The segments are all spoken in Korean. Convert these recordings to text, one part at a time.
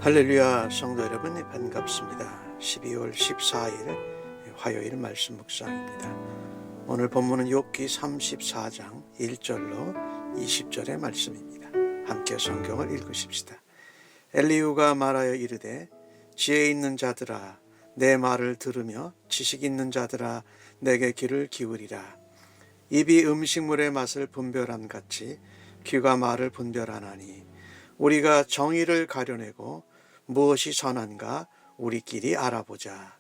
할렐루야, 성도 여러분 반갑습니다. 12월 14일 화요일 말씀 묵상입니다. 오늘 본문은 욥기 34장 1절로 20절의 말씀입니다. 함께 성경을 읽으십시다. 엘리후가 말하여 이르되 지혜 있는 자들아 내 말을 들으며 지식 있는 자들아 내게 귀를 기울이라. 입이 음식물의 맛을 분별함 같이 귀가 말을 분별하나니 우리가 정의를 가려내고 무엇이 선한가 우리끼리 알아보자.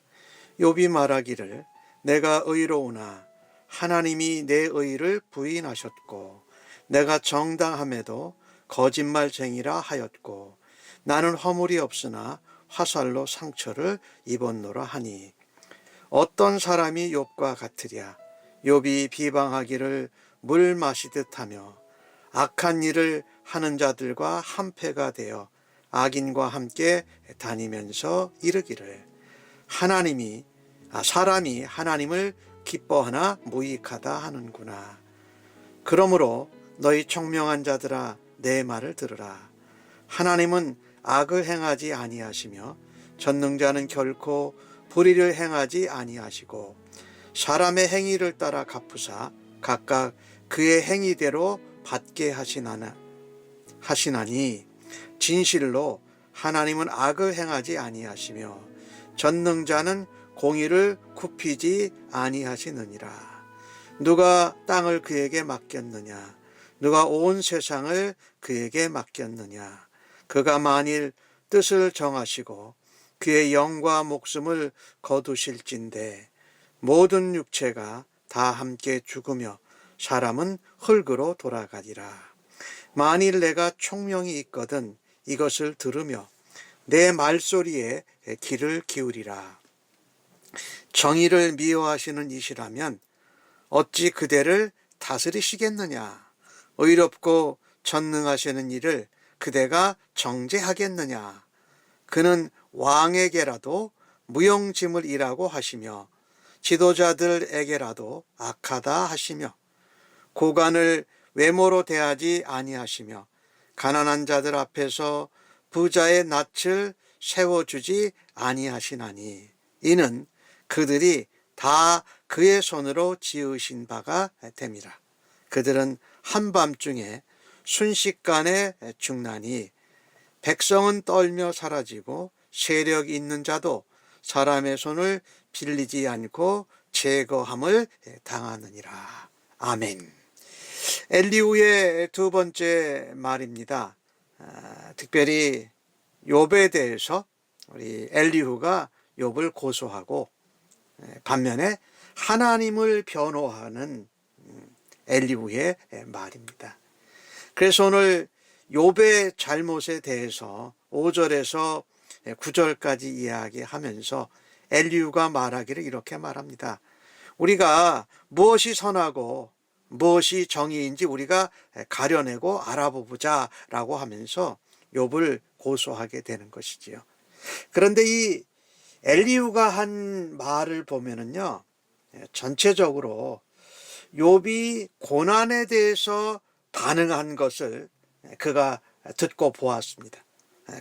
욥이 말하기를 내가 의로우나 하나님이 내 의를 부인하셨고 내가 정당함에도 거짓말쟁이라 하였고 나는 허물이 없으나 화살로 상처를 입었노라 하니 어떤 사람이 욥과 같으랴. 욥이 비방하기를 물 마시듯 하며 악한 일을 하는 자들과 한패가 되어 악인과 함께 다니면서 이르기를 사람이 하나님을 기뻐하나 무익하다 하는구나. 그러므로 너희 총명한 자들아 내 말을 들으라. 하나님은 악을 행하지 아니하시며 전능자는 결코 불의를 행하지 아니하시고 사람의 행위를 따라 갚으사 각각 그의 행위대로 받게 하시나니 진실로 하나님은 악을 행하지 아니하시며 전능자는 공의를 굽히지 아니하시느니라. 누가 땅을 그에게 맡겼느냐? 누가 온 세상을 그에게 맡겼느냐? 그가 만일 뜻을 정하시고 그의 영과 목숨을 거두실진대 모든 육체가 다 함께 죽으며 사람은 흙으로 돌아가리라. 만일 내가 총명이 있거든 이것을 들으며 내 말소리에 귀를 기울이라. 정의를 미워하시는 이시라면 어찌 그대를 다스리시겠느냐? 의롭고 전능하시는 이를 그대가 정죄하겠느냐? 그는 왕에게라도 무용지물 이라고 하시며 지도자들에게라도 악하다 하시며 고관을 외모로 대하지 아니하시며 가난한 자들 앞에서 부자의 낯을 세워주지 아니하시나니 이는 그들이 다 그의 손으로 지으신 바가 됨이라. 그들은 한밤중에 순식간에 죽나니 백성은 떨며 사라지고 세력 있는 자도 사람의 손을 빌리지 않고 제거함을 당하느니라. 아멘. 엘리후의 두 번째 말입니다. 특별히 욥에 대해서 우리 엘리후가 욥을 고소하고 반면에 하나님을 변호하는 엘리후의 말입니다. 그래서 오늘 욥의 잘못에 대해서 5절에서 9절까지 이야기하면서 엘리후가 말하기를 이렇게 말합니다. 우리가 무엇이 선하고 무엇이 정의인지 우리가 가려내고 알아보자 라고 하면서 욥을 고소하게 되는 것이지요. 그런데 이 엘리후가 한 말을 보면은요, 전체적으로 욥이 고난에 대해서 반응한 것을 그가 듣고 보았습니다.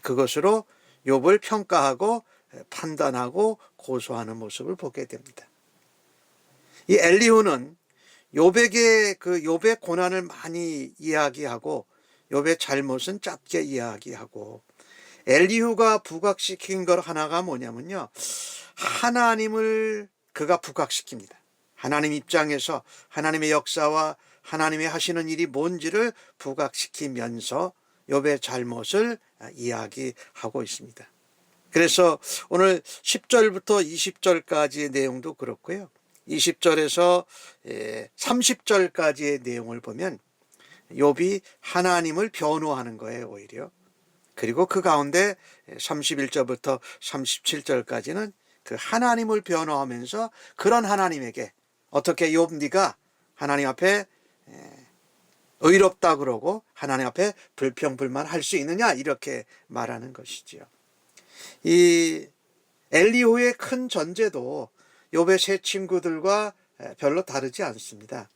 그것으로 욥을 평가하고 판단하고 고소하는 모습을 보게 됩니다. 이 엘리후는 욥에게 욥의 고난을 많이 이야기하고 욥의 잘못은 짧게 이야기하고 엘리후가 부각시킨 것 하나가 뭐냐면요, 하나님을 그가 부각시킵니다. 하나님 입장에서 하나님의 역사와 하나님이 하시는 일이 뭔지를 부각시키면서 욥의 잘못을 이야기하고 있습니다. 그래서 오늘 10절부터 20절까지의 내용도 그렇고요, 20절에서 30절까지의 내용을 보면 욥이 하나님을 변호하는 거예요, 오히려. 그리고 그 가운데 31절부터 37절까지는 그 하나님을 변호하면서 그런 하나님에게 어떻게 욥 네가 하나님 앞에 의롭다 그러고 하나님 앞에 불평불만할 수 있느냐 이렇게 말하는 것이지요. 이 엘리후의 큰 전제도 욥의 세 친구들과 별로 다르지 않습니다.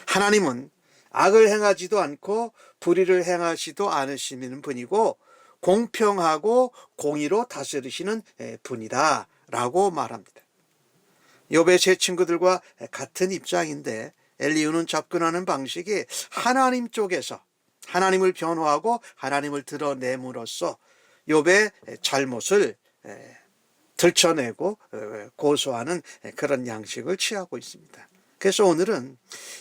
하나님은 악을 행하지도 않고 불의를 행하지도 않으시는 분이고 공평하고 공의로 다스리시는 분이다 라고 말합니다. 욥의 세 친구들과 같은 입장인데 엘리후는 접근하는 방식이 하나님 쪽에서 하나님을 변호하고 하나님을 드러냄으로써 욥의 잘못을 들춰내고 고소하는 그런 양식을 취하고 있습니다. 그래서 오늘은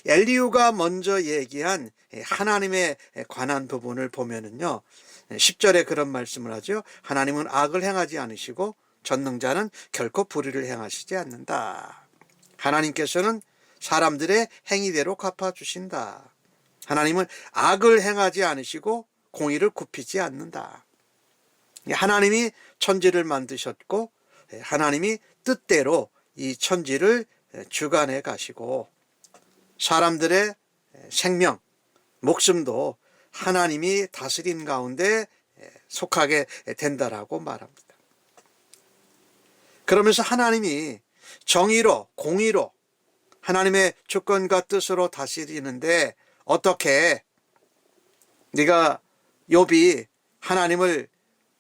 엘리후가 먼저 얘기한 하나님에 관한 부분을 보면은요, 10절에 그런 말씀을 하죠. 하나님은 악을 행하지 않으시고 전능자는 결코 불의를 행하시지 않는다. 하나님께서는 사람들의 행위대로 갚아주신다. 하나님은 악을 행하지 않으시고 공의를 굽히지 않는다. 하나님이 천지를 만드셨고 하나님이 뜻대로 이 천지를 주관해 가시고 사람들의 생명, 목숨도 하나님이 다스린 가운데 속하게 된다라고 말합니다. 그러면서 하나님이 정의로 공의로 하나님의 주권과 뜻으로 다스리는데 어떻게 네가 욥이 하나님을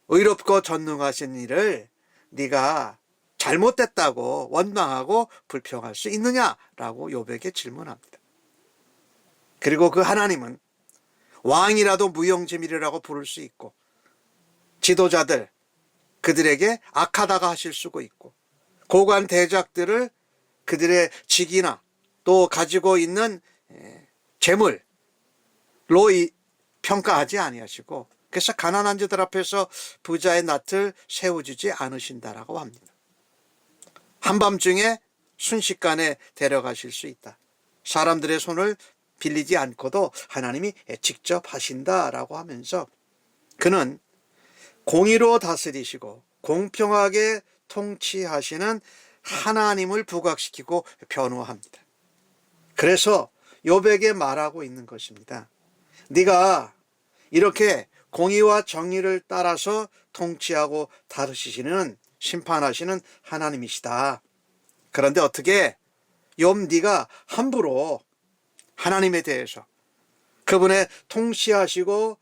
의롭고 전능하신 일을 네가 잘못됐다고 원망하고 불평할 수 있느냐라고 욥에게 질문합니다. 그리고 그 하나님은 왕이라도 무용지물이라고 부를 수 있고 지도자들 그들에게 악하다가 하실 수도 있고 고관 대작들을 그들의 직이나 또 가지고 있는 재물로 평가하지 아니하시고 그래서 가난한 자들 앞에서 부자의 낯을 세워주지 않으신다라고 합니다. 한밤중에 순식간에 데려가실 수 있다. 사람들의 손을 빌리지 않고도 하나님이 직접 하신다라고 하면서 그는 공의로 다스리시고 공평하게 통치하시는 하나님을 부각시키고 변호합니다. 그래서 욥에게 말하고 있는 것입니다. 네가 이렇게 공의와 정의를 따라서 통치하고 다루시는 심판하시는 하나님이시다. 그런데 어떻게 욥 네가 함부로 하나님에 대해서 그분의 통치하시고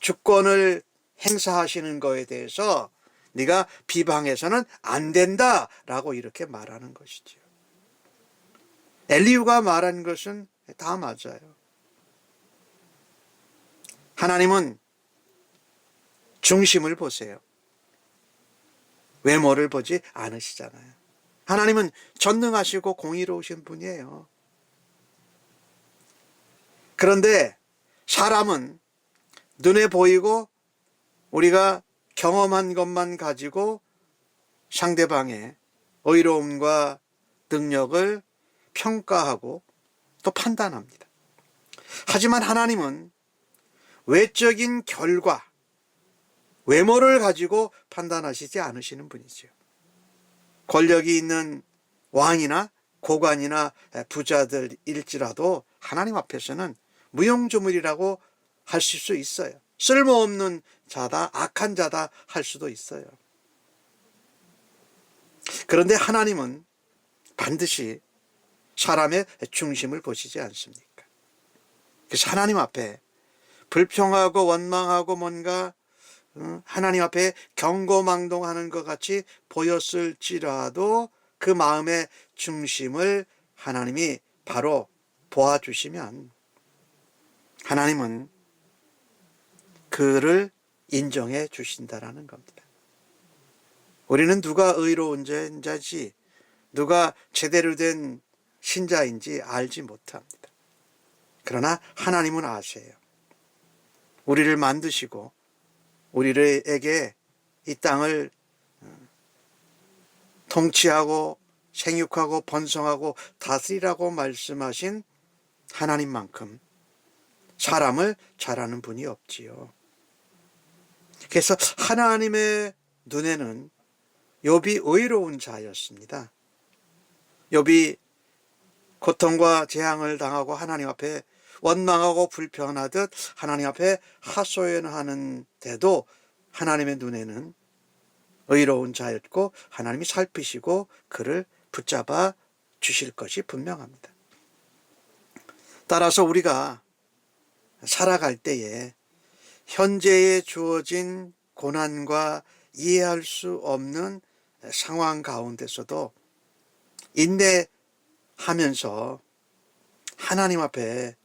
주권을 행사하시는 거에 대해서 네가 비방해서는 안 된다라고 이렇게 말하는 것이죠. 엘리후가 말한 것은 다 맞아요. 하나님은 중심을 보세요. 외모를 보지 않으시잖아요. 하나님은 전능하시고 공의로우신 분이에요. 그런데 사람은 눈에 보이고 우리가 경험한 것만 가지고 상대방의 의로움과 능력을 평가하고 또 판단합니다. 하지만 하나님은 외적인 결과, 외모를 가지고 판단하시지 않으시는 분이죠. 권력이 있는 왕이나 고관이나 부자들일지라도 하나님 앞에서는 무용지물이라고 하실 수 있어요. 쓸모없는 자다, 악한 자다 할 수도 있어요. 그런데 하나님은 반드시 사람의 중심을 보시지 않습니까? 그래서 하나님 앞에 불평하고 원망하고 뭔가 하나님 앞에 경고망동하는 것 같이 보였을지라도 그 마음의 중심을 하나님이 바로 보아주시면 하나님은 그를 인정해 주신다라는 겁니다. 우리는 누가 의로운 자인지 누가 제대로 된 신자인지 알지 못합니다. 그러나 하나님은 아세요. 우리를 만드시고 우리에게 이 땅을 통치하고 생육하고 번성하고 다스리라고 말씀하신 하나님만큼 사람을 잘 아는 분이 없지요. 그래서 하나님의 눈에는 욥이 의로운 자였습니다. 욥이 고통과 재앙을 당하고 하나님 앞에 원망하고 불평하듯 하나님 앞에 하소연하는데도 하나님의 눈에는 의로운 자였고 하나님이 살피시고 그를 붙잡아 주실 것이 분명합니다. 따라서 우리가 살아갈 때에 현재에 주어진 고난과 이해할 수 없는 상황 가운데서도 인내하면서 하나님 앞에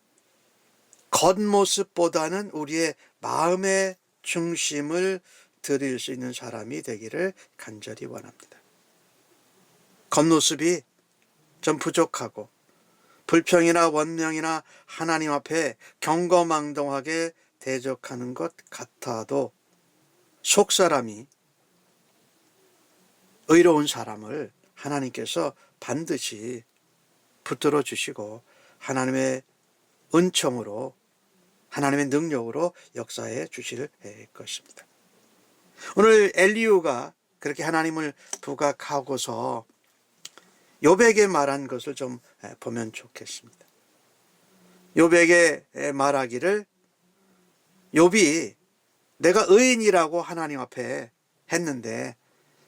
겉모습보다는 우리의 마음의 중심을 드릴 수 있는 사람이 되기를 간절히 원합니다. 겉모습이 좀 부족하고 불평이나 원명이나 하나님 앞에 경거망동하게 대적하는 것 같아도 속사람이 의로운 사람을 하나님께서 반드시 붙들어 주시고 하나님의 은총으로 하나님의 능력으로 역사해 주실 것입니다. 오늘 엘리후가 그렇게 하나님을 부각하고서 욥에게 말한 것을 좀 보면 좋겠습니다. 욥에게 말하기를 욥이 내가 의인이라고 하나님 앞에 했는데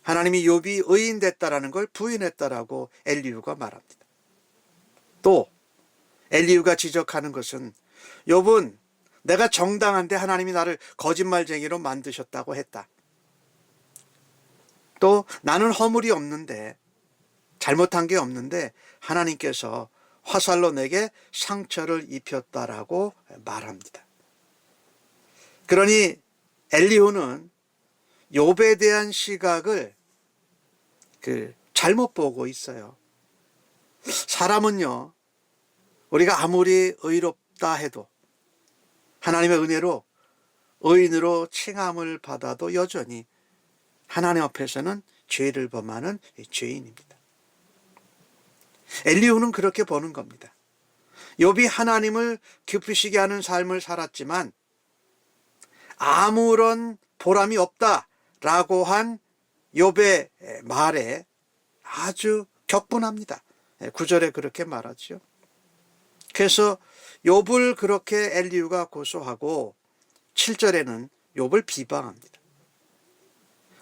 하나님이 욥이 의인 됐다라는 걸 부인했다라고 엘리후가 말합니다. 또 엘리후가 지적하는 것은 욥은 내가 정당한데 하나님이 나를 거짓말쟁이로 만드셨다고 했다. 또 나는 허물이 없는데 잘못한 게 없는데 하나님께서 화살로 내게 상처를 입혔다라고 말합니다. 그러니 엘리후는 욥에 대한 시각을 잘못 보고 있어요. 사람은요, 우리가 아무리 의롭다 해도 하나님의 은혜로 의인으로 칭함을 받아도 여전히 하나님 앞에서는 죄를 범하는 죄인입니다. 엘리후는 그렇게 보는 겁니다. 욥이 하나님을 기쁘시게 하는 삶을 살았지만 아무런 보람이 없다라고 한 욥의 말에 아주 격분합니다. 9절에 그렇게 말하죠. 그래서 욥을 그렇게 엘리후가 고소하고 7절에는 욥을 비방합니다.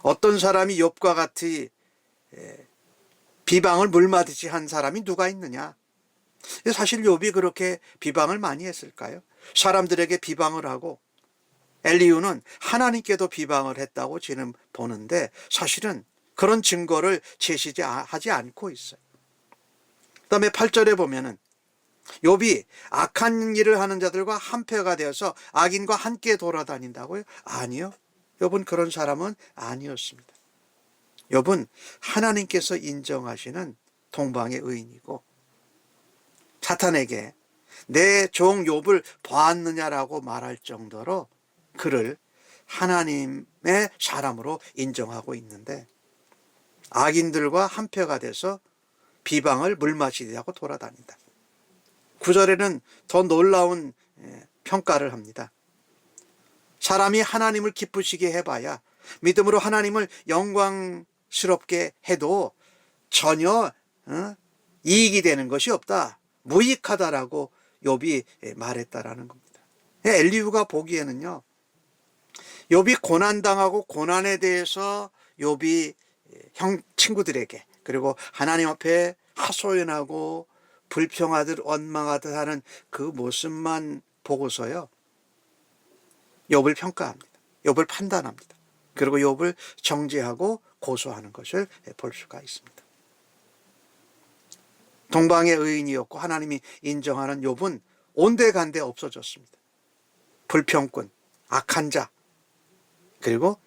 어떤 사람이 욥과 같이 비방을 물맞이지 한 사람이 누가 있느냐? 사실 욥이 그렇게 비방을 많이 했을까요? 사람들에게 비방을 하고 엘리후는 하나님께도 비방을 했다고 지금 보는데 사실은 그런 증거를 제시하지 않고 있어요. 그 다음에 8절에 보면은 욥이 악한 일을 하는 자들과 한패가 되어서 악인과 함께 돌아다닌다고요? 아니요. 욥은 그런 사람은 아니었습니다. 욥은 하나님께서 인정하시는 동방의 의인이고 사탄에게 내 종 욥을 보았느냐라고 말할 정도로 그를 하나님의 사람으로 인정하고 있는데 악인들과 한패가 돼서 비방을 물마시게 하고 돌아다닌다. 9절에는 더 놀라운 평가를 합니다. 사람이 하나님을 기쁘시게 해봐야 믿음으로 하나님을 영광스럽게 해도 전혀 이익이 되는 것이 없다. 무익하다라고 욥이 말했다라는 겁니다. 엘리후가 보기에는요, 욥이 고난당하고 고난에 대해서 욥이 친구들에게 그리고 하나님 앞에 하소연하고 불평하듯 원망하듯 하는 그 모습만 보고서요, 욥을 평가합니다. 욥을 판단합니다. 그리고 욥을 정죄하고 고소하는 것을 볼 수가 있습니다. 동방의 의인이었고 하나님이 인정하는 욥은 온데간데 없어졌습니다. 불평꾼, 악한 자, 그리고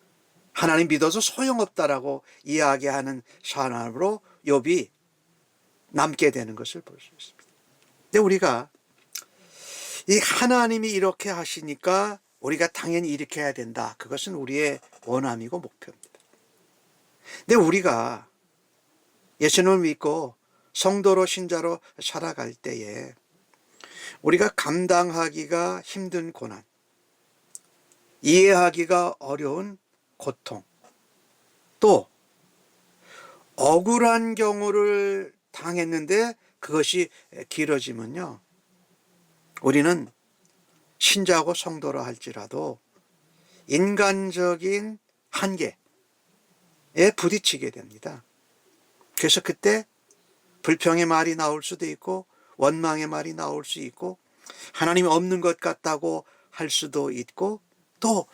하나님 믿어서 소용없다라고 이야기하는 사람으로 욥이 남게 되는 것을 볼 수 있습니다. 근데 우리가 이 하나님이 이렇게 하시니까 우리가 당연히 이렇게 해야 된다. 그것은 우리의 원함이고 목표입니다. 근데 우리가 예수님을 믿고 성도로 신자로 살아갈 때에 우리가 감당하기가 힘든 고난, 이해하기가 어려운 고통, 또 억울한 경우를 당했는데 그것이 길어지면요, 우리는 신자고 성도라 할지라도 인간적인 한계에 부딪히게 됩니다. 그래서 그때 불평의 말이 나올 수도 있고 원망의 말이 나올 수 있고 하나님이 없는 것 같다고 할 수도 있고 또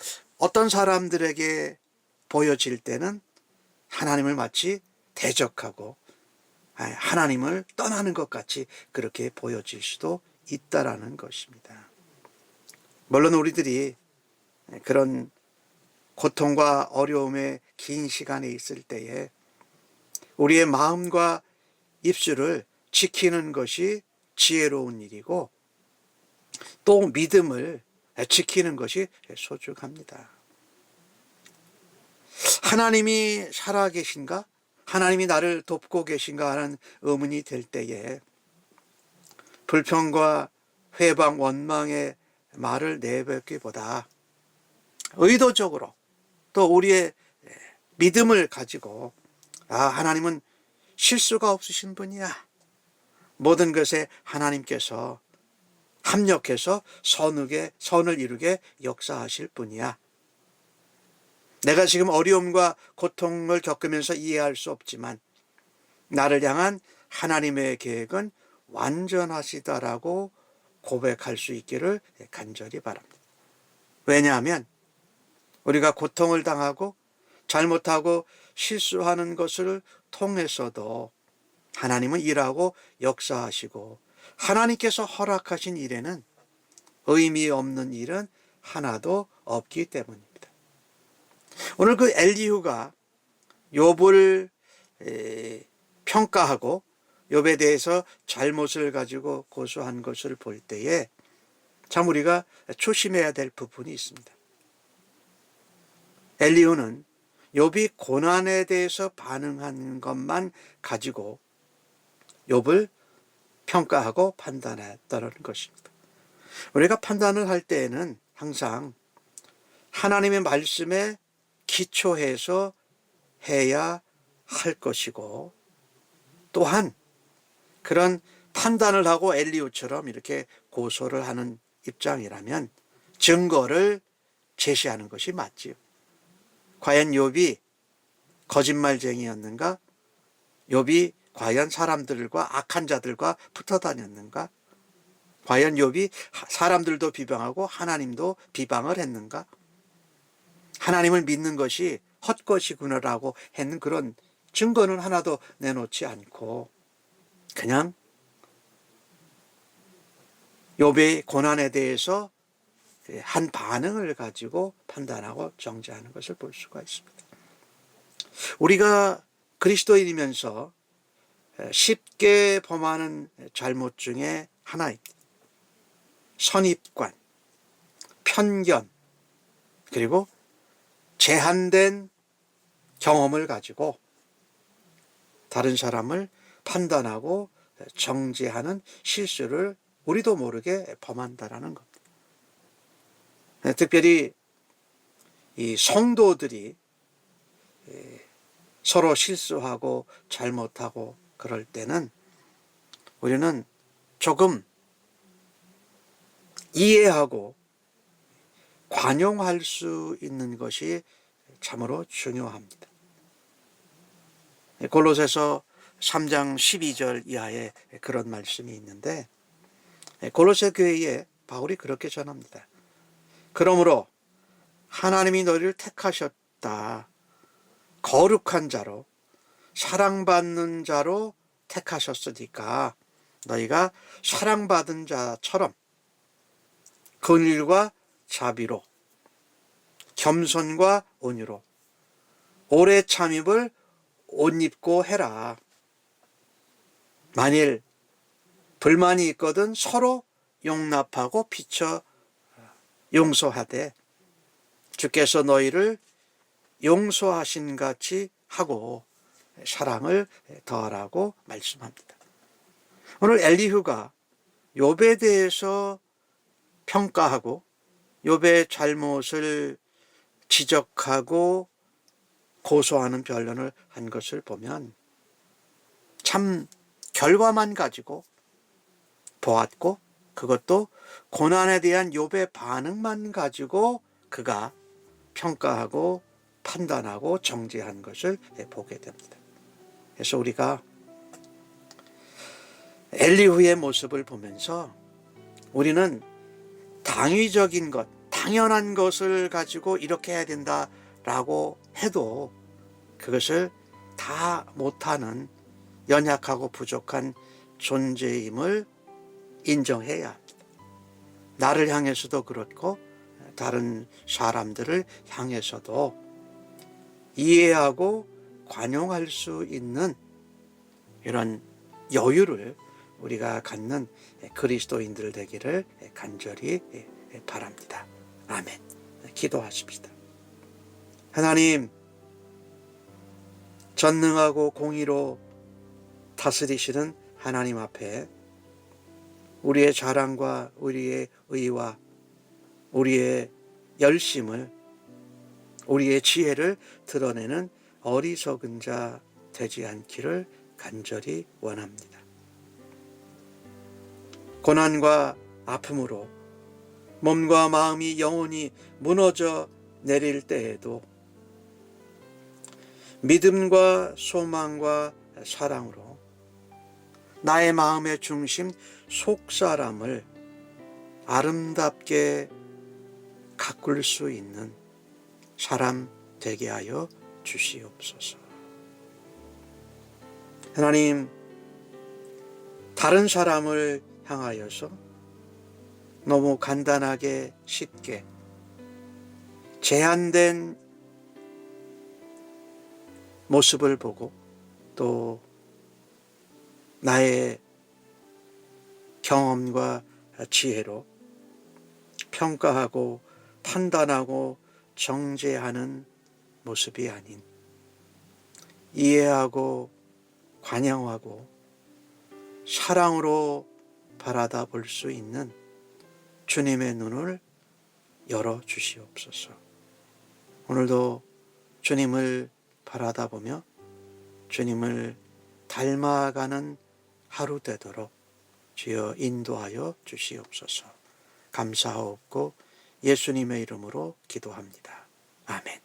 어떤 사람들에게 보여질 때는 하나님을 마치 대적하고 하나님을 떠나는 것 같이 그렇게 보여질 수도 있다라는 것입니다. 물론 우리들이 그런 고통과 어려움의 긴 시간에 있을 때에 우리의 마음과 입술을 지키는 것이 지혜로운 일이고 또 믿음을 지키는 것이 소중합니다. 하나님이 살아계신가? 하나님이 나를 돕고 계신가 하는 의문이 될 때에 불평과 회방, 원망의 말을 내뱉기보다 의도적으로 또 우리의 믿음을 가지고 하나님은 실수가 없으신 분이야. 모든 것에 하나님께서 합력해서 선을 이루게 역사하실 분이야. 내가 지금 어려움과 고통을 겪으면서 이해할 수 없지만 나를 향한 하나님의 계획은 완전하시다라고 고백할 수 있기를 간절히 바랍니다. 왜냐하면 우리가 고통을 당하고 잘못하고 실수하는 것을 통해서도 하나님은 일하고 역사하시고 하나님께서 허락하신 일에는 의미 없는 일은 하나도 없기 때문입니다. 오늘 그 엘리후가 욥을 평가하고 욥에 대해서 잘못을 가지고 고소한 것을 볼 때에 참 우리가 조심해야 될 부분이 있습니다. 엘리후는 욥이 고난에 대해서 반응한 것만 가지고 욥을 평가하고 판단했다는 것입니다. 우리가 판단을 할 때에는 항상 하나님의 말씀에 기초해서 해야 할 것이고 또한 그런 판단을 하고 엘리후처럼 이렇게 고소를 하는 입장이라면 증거를 제시하는 것이 맞지요. 과연 욥이 거짓말쟁이였는가? 욥이 과연 사람들과 악한 자들과 붙어 다녔는가? 과연 욥이 사람들도 비방하고 하나님도 비방을 했는가? 하나님을 믿는 것이 헛것이구나라고 했는 그런 증거는 하나도 내놓지 않고 그냥 욥의 고난에 대해서 한 반응을 가지고 판단하고 정죄하는 것을 볼 수가 있습니다. 우리가 그리스도인이면서 쉽게 범하는 잘못 중에 하나입니다. 선입관, 편견, 그리고 제한된 경험을 가지고 다른 사람을 판단하고 정죄하는 실수를 우리도 모르게 범한다라는 겁니다. 특별히 이 성도들이 서로 실수하고 잘못하고 그럴 때는 우리는 조금 이해하고 관용할 수 있는 것이 참으로 중요합니다. 골로새서 3장 12절 이하에 그런 말씀이 있는데 골로새 교회에 바울이 그렇게 전합니다. 그러므로 하나님이 너희를 택하셨다. 거룩한 자로 사랑받는 자로 택하셨으니까 너희가 사랑받은 자처럼 긍휼과 자비로 겸손과 온유로 오래 참임을 옷 입고 해라. 만일 불만이 있거든 서로 용납하고 비춰 용서하되 주께서 너희를 용서하신 같이 하고 사랑을 더하라고 말씀합니다. 오늘 엘리후가 욥에 대해서 평가하고 욥의 잘못을 지적하고 고소하는 변론을 한 것을 보면 참 결과만 가지고 보았고 그것도 고난에 대한 욥의 반응만 가지고 그가 평가하고 판단하고 정죄한 것을 보게 됩니다. 그래서 우리가 엘리후의 모습을 보면서 우리는 당위적인 것, 당연한 것을 가지고 이렇게 해야 된다라고 해도 그것을 다 못하는 연약하고 부족한 존재임을 인정해야 합니다. 나를 향해서도 그렇고 다른 사람들을 향해서도 이해하고 관용할 수 있는 이런 여유를 우리가 갖는 그리스도인들 되기를 간절히 바랍니다. 아멘. 기도하십시다. 하나님, 전능하고 공의로 다스리시는 하나님 앞에 우리의 자랑과 우리의 의와 우리의 열심을, 우리의 지혜를 드러내는 어리석은 자 되지 않기를 간절히 원합니다. 고난과 아픔으로 몸과 마음이 영원히 무너져 내릴 때에도 믿음과 소망과 사랑으로 나의 마음의 중심 속사람을 아름답게 가꿀 수 있는 사람 되게 하여 주시옵소서. 하나님, 다른 사람을 향하여서 너무 간단하게 쉽게 제한된 모습을 보고 또 나의 경험과 지혜로 평가하고 판단하고 정죄하는 모습이 아닌 이해하고 관용하고 사랑으로 바라다 볼 수 있는 주님의 눈을 열어 주시옵소서. 오늘도 주님을 바라다 보며 주님을 닮아가는 하루 되도록 주여 인도하여 주시옵소서. 감사하옵고 예수님의 이름으로 기도합니다. 아멘.